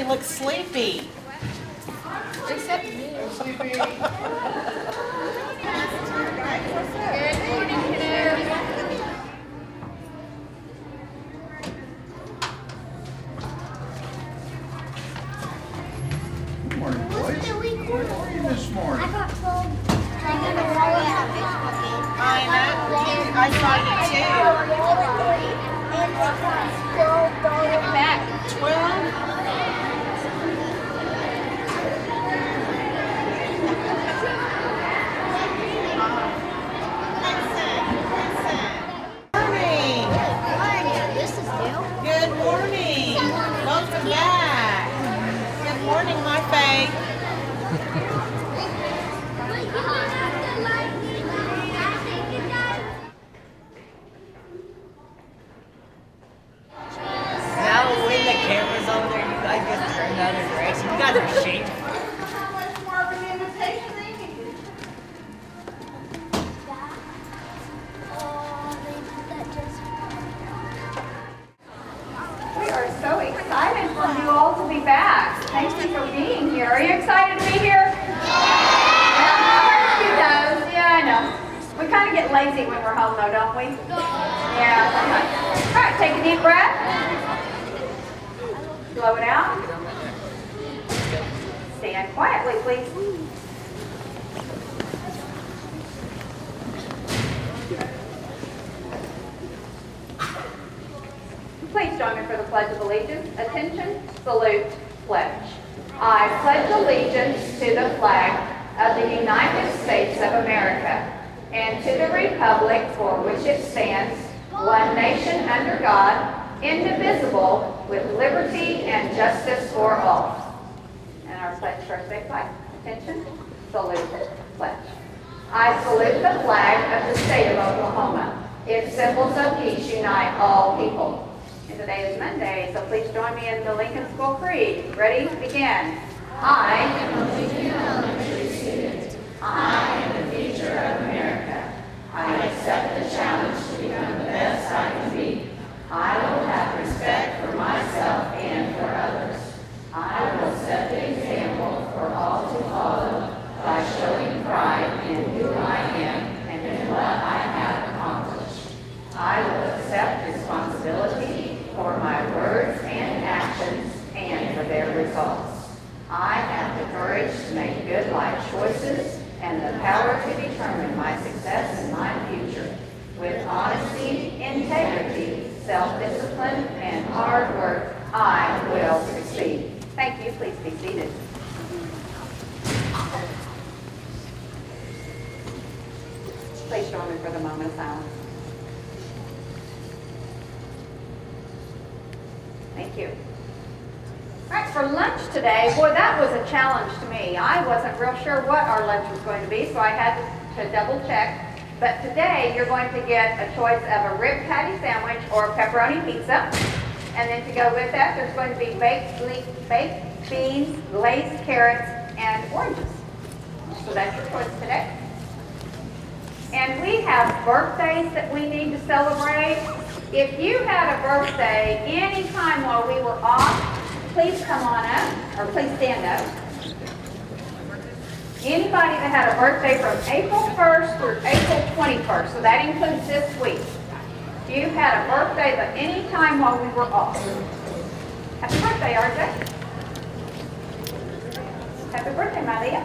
look sleepy. Except me. Good morning, boys. How are you this morning? I got told I'm going to roll it out Facebook game. I know. I saw you And it costs $12 back. too. 12? This is new. Good morning. Welcome back. Good morning, my Faye. Now when the camera's on there, you guys just turn the other direction. You guys are shameful. We are so excited for you all to be back. Thank you for being here. Are you excited to be here? Yeah, I know. We kind of get lazy when we're home though, don't we? Yeah, sometimes. All right, take a deep breath. Blow it out. Stand quietly, please. Please join me for the Pledge of Allegiance. Attention, salute, pledge. I pledge allegiance to the flag of the United States of America and to the republic for which it stands, one nation under God, indivisible, with liberty and justice for all. And our pledge first say flag. Attention, salute, pledge. I salute the flag of the state of Oklahoma. Its symbols of peace unite all people. And today is Monday, so please join me in the Lincoln School Creed. Ready? Begin. I am a Lincoln Elementary student. I am the future of America. I accept the challenge to become the best I can be. I will have respect for myself and for others. I will set the example for all to follow by showing pride in who I am and in what I have accomplished. I will accept responsibility for my words and actions and for their results. I have the courage to make good life choices and the power to determine my success and my future. With honesty, integrity, self-discipline, and hard work, I will succeed. Thank you. Please be seated. Please join me for the moment of silence. Thank you. All right, for lunch today, boy, that was a challenge to me. I wasn't real sure what our lunch was going to be, so I had to double check. But today, you're going to get a choice of a rib patty sandwich or a pepperoni pizza. And then to go with that, there's going to be baked beans, glazed carrots, and oranges. So that's your choice today. And we have birthdays that we need to celebrate. If you had a birthday any time while we were off, please come on up, or please stand up. Anybody that had a birthday from April 1st through April 21st, so that includes this week. If you had a birthday but any time while we were off. Happy birthday, RJ. Happy birthday, Malia.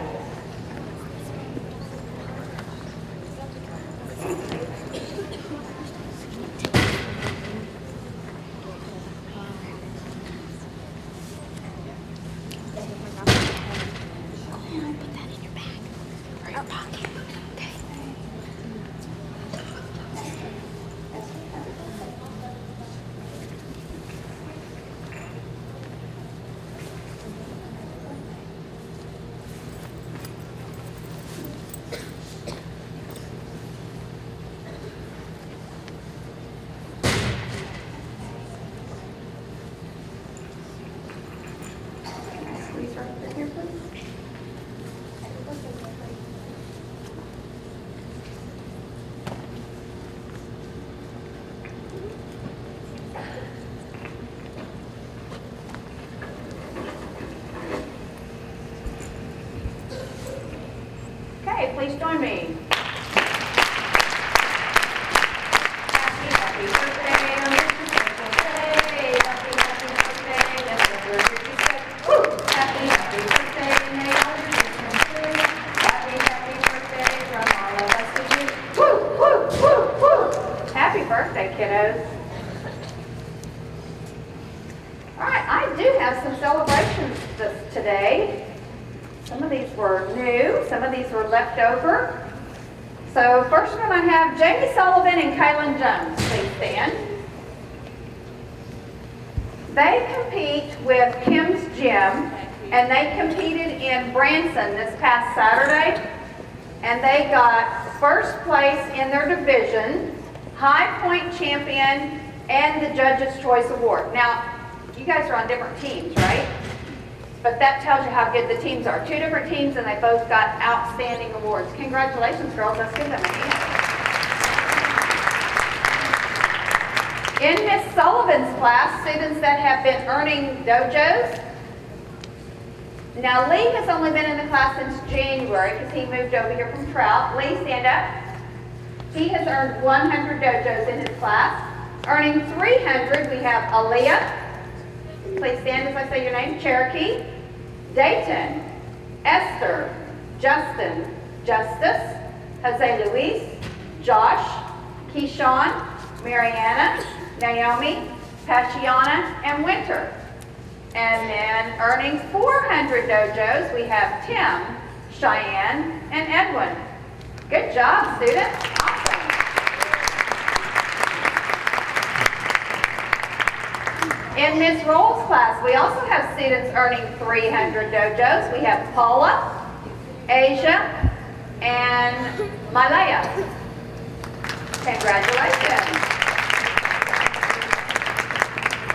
Please join me. Happy birthday on this special day. Happy birthday, Mr. Burger. Woo! Happy birthday, may all your dreams come true. Happy birthday from all of us to you. Woo, woo, woo, woo. Happy birthday, kiddos. All right, I do have some celebrations today. Some of these were new, some of these were left over. So first one I have Jamie Sullivan and Kaylin Jones. Please stand. They compete with Kim's Gym, and they competed in Branson this past Saturday, and they got first place in their division, High Point Champion, and the Judge's Choice Award. Now, you guys are on different teams, right? But that tells you how good the teams are. Two different teams, and they both got outstanding awards. Congratulations, girls. Let's give them a hand. In Miss Sullivan's class, students that have been earning dojos. Now, Lee has only been in the class since January because he moved over here from Trout. Lee, stand up. He has earned 100 dojos in his class. Earning 300, we have Aaliyah. Please stand as I say your name. Cherokee, Dayton, Esther, Justin, Justice, Jose Luis, Josh, Keyshawn, Mariana, Naomi, Pachiana, and Winter. And then earning 400 dojos, we have Tim, Cheyenne, and Edwin. Good job, students. Awesome. In Ms. Roll's class, we also have students earning 300 dojos. We have Paula, Asia, and Malaya. Congratulations.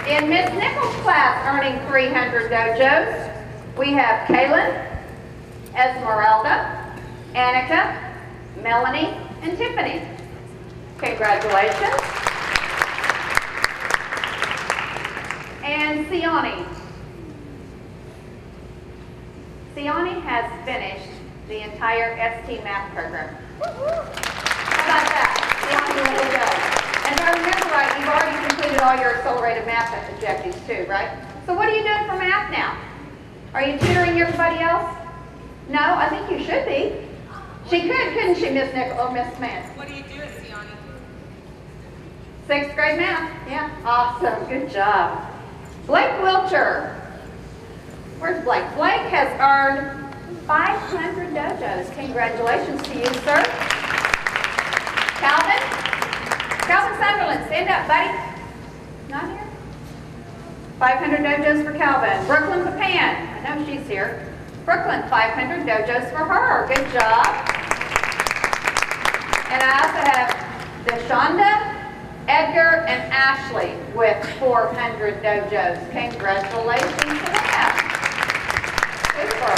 In Ms. Nichols' class, earning 300 dojos, we have Kaylin, Esmeralda, Annika, Melanie, and Tiffany. Congratulations. And Siani. Siani has finished the entire ST math program. How about that? Siani, way to go. And if I remember right, you've already completed all your accelerated math objectives too, right? So what are you doing for math now? Are you tutoring everybody else? No, I think you should be. She could, couldn't she, Miss Nickel or Miss Smith? What do you do at Siani? 6th grade math. Yeah, awesome. Good job. Blake Wilcher. Where's Blake? Blake has earned 500 dojos. Congratulations to you, sir. Calvin? Calvin Sunderland, stand up, buddy. Not here? 500 dojos for Calvin. Brooklyn Papan. I know she's here. Brooklyn, 500 dojos for her. Good job. And I also have Deshonda, Edgar, and Ashley with 400 dojos. Congratulations to them. Super.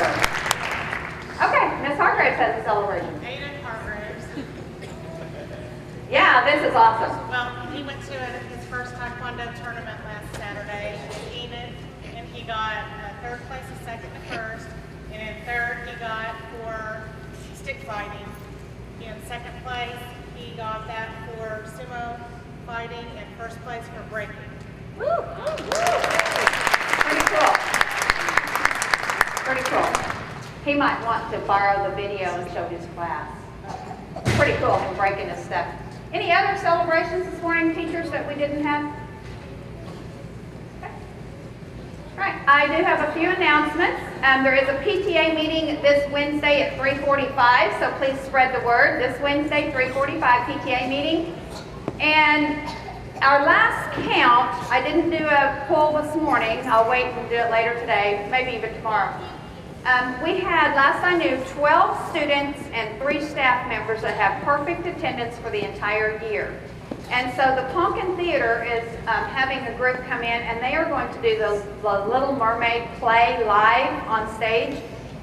Okay, Miss Hargraves has a celebration. Aiden Hargraves. Yeah, this is awesome. Well, he went to his first Taekwondo tournament last Saturday in Enid, and he got third place and second to first. And in third, he got for stick fighting. In second place, he got that for sumo fighting, and first place for breaking. Woo! Pretty cool. Pretty cool. He might want to borrow the video and show his class. Pretty cool, him breaking his stuff. Any other celebrations this morning, teachers, that we didn't have? Okay. All right, I do have a few announcements. There is a PTA meeting this Wednesday at 3:45, so please spread the word. This Wednesday, 3:45 PTA meeting. And our last count, I didn't do a poll this morning. I'll wait and do it later today, maybe even tomorrow. We had, last I knew, 12 students and 3 staff members that have perfect attendance for the entire year. And so the Ponca Theater is having a group come in, and they are going to do the Little Mermaid play live on stage.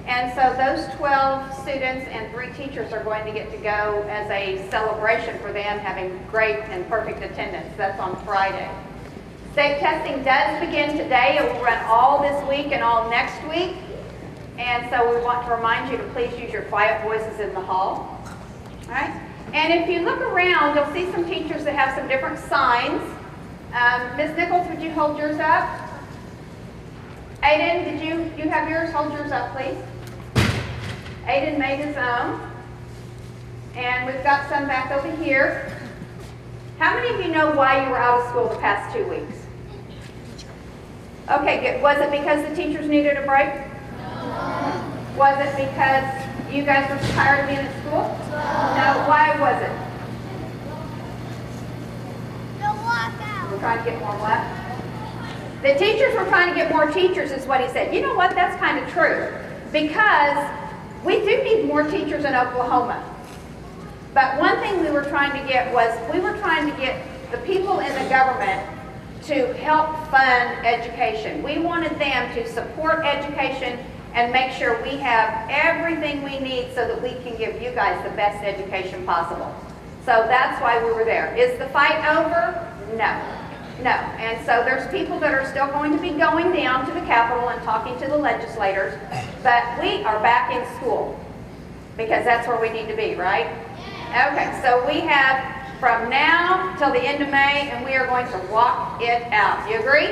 And so those 12 students and 3 teachers are going to get to go as a celebration for them having great and perfect attendance. That's on Friday. State testing does begin today. It will run all this week and all next week. And so we want to remind you to please use your quiet voices in the hall. All right? And if you look around, you'll see some teachers that have some different signs. Ms. Nichols, would you hold yours up? Aiden, did you have yours? Hold yours up, please. Aiden made his own. And we've got some back over here. How many of you know why you were out of school the past 2 weeks? Okay, good. Was it because the teachers needed a break? No. Was it because you guys were tired of being at school? No. Why was it? We're trying to get more what? The teachers were trying to get more teachers is what he said. You know what? That's kind of true. Because we do need more teachers in Oklahoma. But one thing we were trying to get was we were trying to get the people in the government to help fund education. We wanted them to support education and make sure we have everything we need so that we can give you guys the best education possible. So that's why we were there. Is the fight over? No. No. And so there's people that are still going to be going down to the Capitol and talking to the legislators, but we are back in school because that's where we need to be, right? Okay, so we have from now till the end of May, and we are going to walk it out. You agree?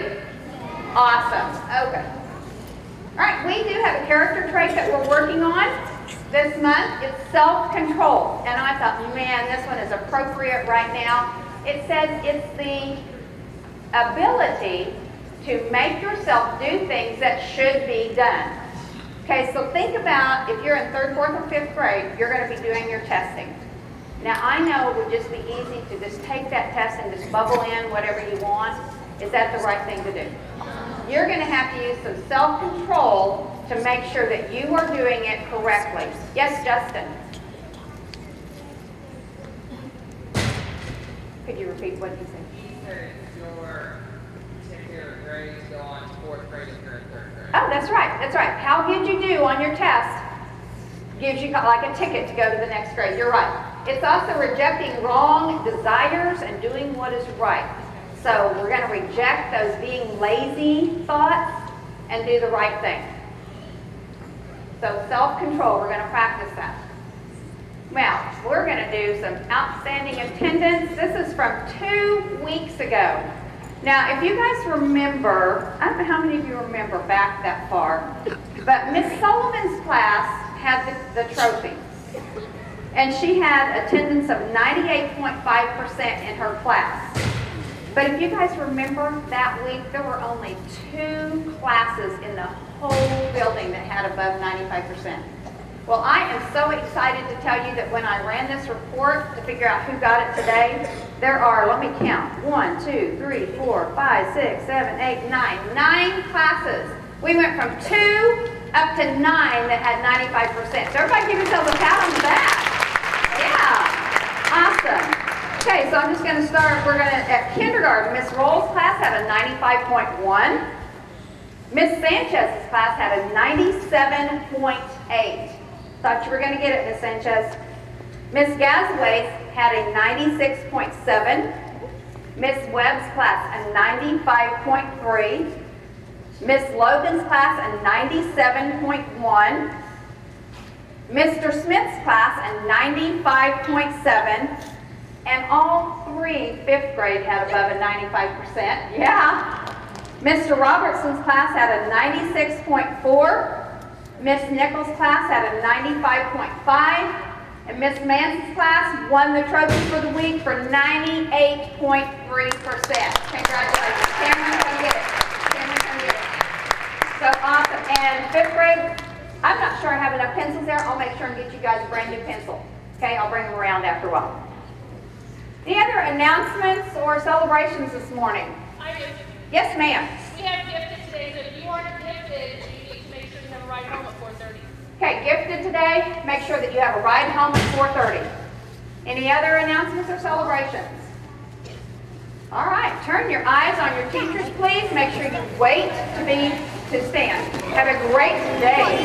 Awesome. Okay. All right, we do have a character trait that we're working on this month. It's self-control. And I thought, man, this one is appropriate right now. It says it's the ability to make yourself do things that should be done. Okay, so think about if you're in 3rd, 4th, or 5th grade, you're going to be doing your testing. Now, I know it would just be easy to just take that test and just bubble in whatever you want. Is that the right thing to do? You're going to have to use some self-control to make sure that you are doing it correctly. Yes, Justin? Could you repeat what you said? He said your particular grades go on 4th grade if you're in 3rd grade. Oh, that's right. That's right. How good you do on your test gives you like a ticket to go to the next grade. You're right. It's also rejecting wrong desires and doing what is right. So we're going to reject those being lazy thoughts and do the right thing. So self-control, we're going to practice that. Well, we're going to do some outstanding attendance. This is from 2 weeks ago. Now, if you guys remember, I don't know how many of you remember back that far, but Miss Sullivan's class had the trophy. And she had attendance of 98.5% in her class. But if you guys remember that week, there were only 2 classes in the whole building that had above 95%. Well, I am so excited to tell you that when I ran this report to figure out who got it today, there are, let me count, 1, 2, 3, 4, 5, 6, 7, 8, 9, 9 classes. We went from 2 up to 9 that had 95%. So everybody give yourselves a pat on the back. Yeah, awesome. Okay, so I'm just going to start. We're going to, at kindergarten, Miss Roll's class had a 95.1. Miss Sanchez's class had a 97.8. Thought you were going to get it, Miss Sanchez. Miss Gazaway's had a 96.7. Miss Webb's class a 95.3. Miss Logan's class a 97.1. Mr. Smith's class a 95.7. And all 3 5th grade had above a 95%. Yeah. Mr. Robertson's class had a 96.4. Miss Nichols' class had a 95.5. And Miss Manson's class won the trophy for the week for 98.3%. Congratulations. Cameron, come get it. Cameron, come get it. So awesome. And 5th grade, I'm not sure I have enough pencils there. I'll make sure and get you guys a brand new pencil. Okay, I'll bring them around after a while. Any other announcements or celebrations this morning? I do. Yes, ma'am. We have gifted today, so if you aren't gifted, you need to make sure you have a ride home at 4:30. Okay, gifted today. Make sure that you have a ride home at 4:30. Any other announcements or celebrations? All right, turn your eyes on your teachers, please. Make sure you wait to stand. Have a great day.